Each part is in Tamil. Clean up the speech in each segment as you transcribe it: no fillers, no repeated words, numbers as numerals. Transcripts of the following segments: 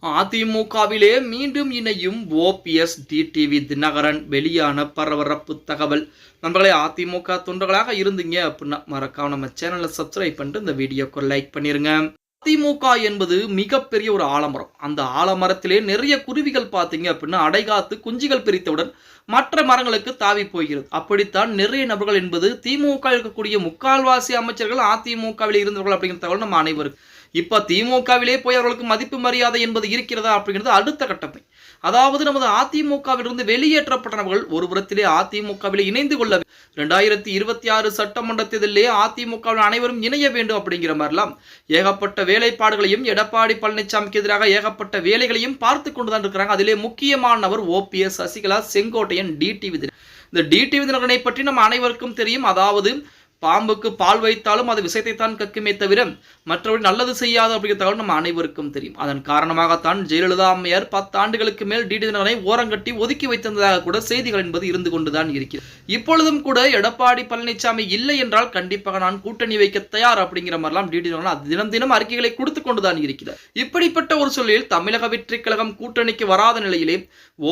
அதிமுகவிலே மீண்டும் இணையும் ஓபிஎஸ் டிடிவி தினகரன் வெளியான பரபரப்பு தகவல். நண்பர்களே, அதிமுக தொண்டர்களாக இருந்தீங்க அப்படின்னா மறக்காம நம்ம சேனலை சப்ஸ்கிரைப் பண்ணிட்டு இந்த வீடியோக்கு லைக் பண்ணிருங்க. அதிமுக என்பது மிகப்பெரிய ஒரு ஆலமரம். அந்த ஆலமரத்திலே நிறைய குருவிகள் பார்த்தீங்க அப்படின்னா அடைகாத்து குஞ்சுகள் பிரித்தவுடன் மற்ற மரங்களுக்கு தாவி போகிறது. அப்படித்தான் நிறைய நபர்கள் என்பது திமுக இருக்கக்கூடிய முக்கால்வாசி அமைச்சர்கள் அதிமுகவில் இருந்தவர்கள் அப்படிங்கிற தகவல் நம்ம அனைவருக்கும். இப்ப திமுகவிலே போய் அவர்களுக்கு மதிப்பு மரியாதை என்பது இருக்கிறதா அப்படிங்கிறது அடுத்த கட்டமை. அதாவது நமது அதிமுகவிலிருந்து வெளியேற்றப்பட்ட நபர்கள் ஒரு புறத்திலே அதிமுகவிலே இணைந்து கொள்ள 2026 சட்டமன்ற தேர்தலிலே அதிமுகவில் அனைவரும் இணைய வேண்டும் அப்படிங்கிற மாதிரிலாம் ஏகப்பட்ட வேலைப்பாடுகளையும் எடப்பாடி பழனிசாமிக்கு எதிராக ஏகப்பட்ட வேலைகளையும் பார்த்து கொண்டுதான் இருக்கிறாங்க. அதிலே முக்கியமானவர் ஓபிஎஸ், சசிகலா, செங்கோட்டையன், டிடிவி தினகரன். இந்த டிடிவி தினகரனை பற்றி நம்ம அனைவருக்கும் தெரியும். அதாவது பாம்புக்கு பால் வைத்தாலும் அது விஷயத்தை தான் கக்குமே தவிர மற்றவர்கள் நல்லது செய்யாது அப்படிங்கிற தகவல் நம்ம அனைவருக்கும் தெரியும். அதன் காரணமாகத்தான் ஜெயலலிதா அம்மையார் 10 ஆண்டுகளுக்கு மேல் டிடி தினகரனை ஓரங்கட்டி ஒதுக்கி வைத்திருந்ததாக கூட செய்திகள் என்பது இருந்து கொண்டுதான் இருக்கிறது. இப்பொழுதும் கூட எடப்பாடி பழனிசாமி இல்லை என்றால் கண்டிப்பாக நான் கூட்டணி வைக்க தயார் அப்படிங்கிற மாதிரிலாம் டிடி தினகரன் தினம் தினம் அறிக்கைகளை கொடுத்து கொண்டுதான் இருக்கிறார். இப்படிப்பட்ட ஒரு சூழலில் தமிழக வெற்றி கழகம் கூட்டணிக்கு வராத நிலையிலே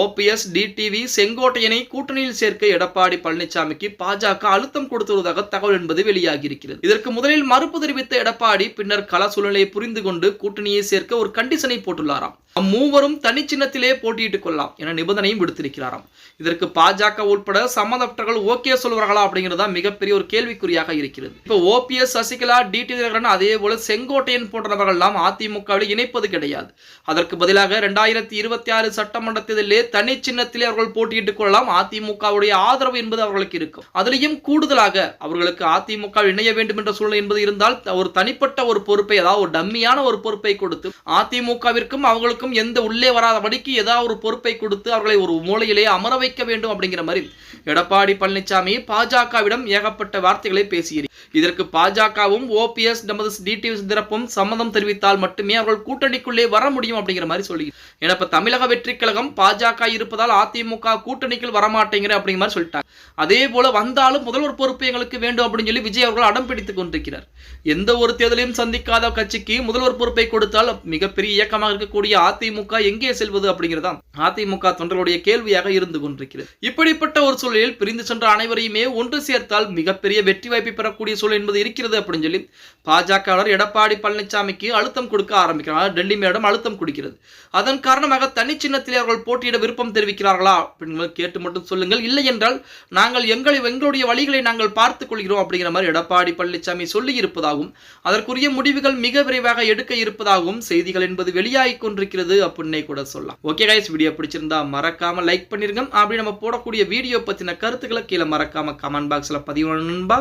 ஓபிஎஸ், டிடிவி, செங்கோட்டையனை கூட்டணியில் சேர்க்க எடப்பாடி பழனிசாமிக்கு பாஜக அழுத்தம் கொடுத்து வருவதாக தகவல் என்பது வெளியாகி இருக்கிறது. இதற்கு முதலில் மறுப்பு தெரிவித்த எடப்பாடி பின்னர் கள சூழ்நிலையை புரிந்து கொண்டு கூட்டணியை சேர்க்க ஒரு கண்டிஷனை போட்டுள்ளாராம். மூவரும் தனி சின்னத்திலே போட்டியிட்டுக் கொள்ளலாம் என நிபந்தனையும் விடுத்திருக்கிறாராம். இதற்கு பாஜக உட்பட சம்மந்தப்பட்டவர்கள் ஓகே சொல்வார்களா அப்படிங்கிறதா மிகப்பெரிய ஒரு கேள்விக்குறியாக இருக்கிறது. இப்போ ஓபிஎஸ், சசிகலா, டிடி தினகரன் அதே போல செங்கோட்டையன் போன்ற நபர்கள் எல்லாம் அதிமுகவில் இணைப்பது கிடையாது. அதற்கு பதிலாக 2026 சட்டமன்ற தேர்தலிலே தனி சின்னத்திலே அவர்கள் போட்டியிட்டுக் கொள்ளலாம். அதிமுகவுடைய ஆதரவு என்பது அவர்களுக்கு இருக்கும். அதிலையும் கூடுதலாக அவர்களுக்கு அதிமுக இணைய வேண்டும் என்ற சூழ்நிலை என்பது இருந்தால் ஒரு தனிப்பட்ட ஒரு பொறுப்பை, அதாவது ஒரு டம்மியான ஒரு பொறுப்பை கொடுத்து அதிமுகவிற்கும் அவங்களுக்கும் எந்த உள்ளே வராதபடிக்கு ஏதாவது ஒரு பொறுப்பை கொடுத்து அவர்களை ஒரு மூலையிலே அமர வைக்க வேண்டும் அப்படிங்கிற மாதிரி எடப்பாடி பழனிசாமி பாஜகவிடம் ஏகப்பட்ட வார்த்தைகளை பேசியிருக்கிறார். இதற்கு பாஜகவும் ஓபிஎஸ் நமது டிடிவி தினகரனும் சம்மதம் தெரிவித்தால் மட்டுமே அவர்கள் கூட்டணிக்குள்ளே வர முடியும் அப்படிங்கிற மாதிரி சொல்லி. ஏன்னா இப்ப தமிழக வெற்றி கழகம் பாஜக இருப்பதால் அதிமுக கூட்டணிக்குள் வரமாட்டேங்கிற அப்படிங்கிற மாதிரி சொல்லிட்டாங்க. அதே போல வந்தாலும் முதல்வர் பொறுப்பு எங்களுக்கு வேண்டும் அப்படின்னு சொல்லி விஜய் அவர்கள் அடம் பிடித்துக் கொண்டிருக்கிறார். எந்த ஒரு தேர்தலையும் சந்திக்காத கட்சிக்கு முதல்வர் பொறுப்பை கொடுத்தால் மிகப்பெரிய இயக்கமாக இருக்கக்கூடிய அதிமுக எங்கே செல்வது அப்படிங்கிறதா அதிமுக தொண்டர்களுடைய கேள்வியாக இருந்து கொண்டிருக்கிறது. இப்படிப்பட்ட ஒரு சூழலில் பிரிந்து சென்ற அனைவரையுமே ஒன்று சேர்த்தால் மிகப்பெரிய வெற்றி வாய்ப்பை பெறக்கூடிய சூழல் என்பது இருக்கிறது அப்படின்னு சொல்லி பாஜக எடப்பாடி பழனிசாமிக்கு அழுத்தம் கொடுக்க ஆரம்பிக்கிறார். டெல்லி மேடம் அழுத்தம் கொடுக்கிறது. அதன் காரணமாக தனி சின்னத்திலே அவர்கள் போட்டியிட விருப்பம் தெரிவிக்கிறார்களா அப்படின்னு கேட்டு மட்டும் சொல்லுங்கள். இல்லை என்றால் நாங்கள் எங்களுடைய வழிகளை நாங்கள் பார்த்துக் கொள்கிறோம் அப்படிங்கிற மாதிரி எடப்பாடி பழனிசாமி சொல்லி இருப்பதாகவும் அதற்குரிய முடிவுகள் மிக விரைவாக எடுக்க இருப்பதாகவும் செய்திகள் என்பது வெளியாகி கொண்டிருக்கிறது அப்படின்னே கூட சொல்லலாம். ஓகே கைஸ், வீடியோ பிடிச்சிருந்தா மறக்காம லைக் பண்ணிருங்க. அப்படி நம்ம போடக்கூடிய வீடியோ பத்தின கருத்துக்களை கீழே மறக்காம கமெண்ட் பாக்ஸ்ல பதிவு பண்ணுங்க.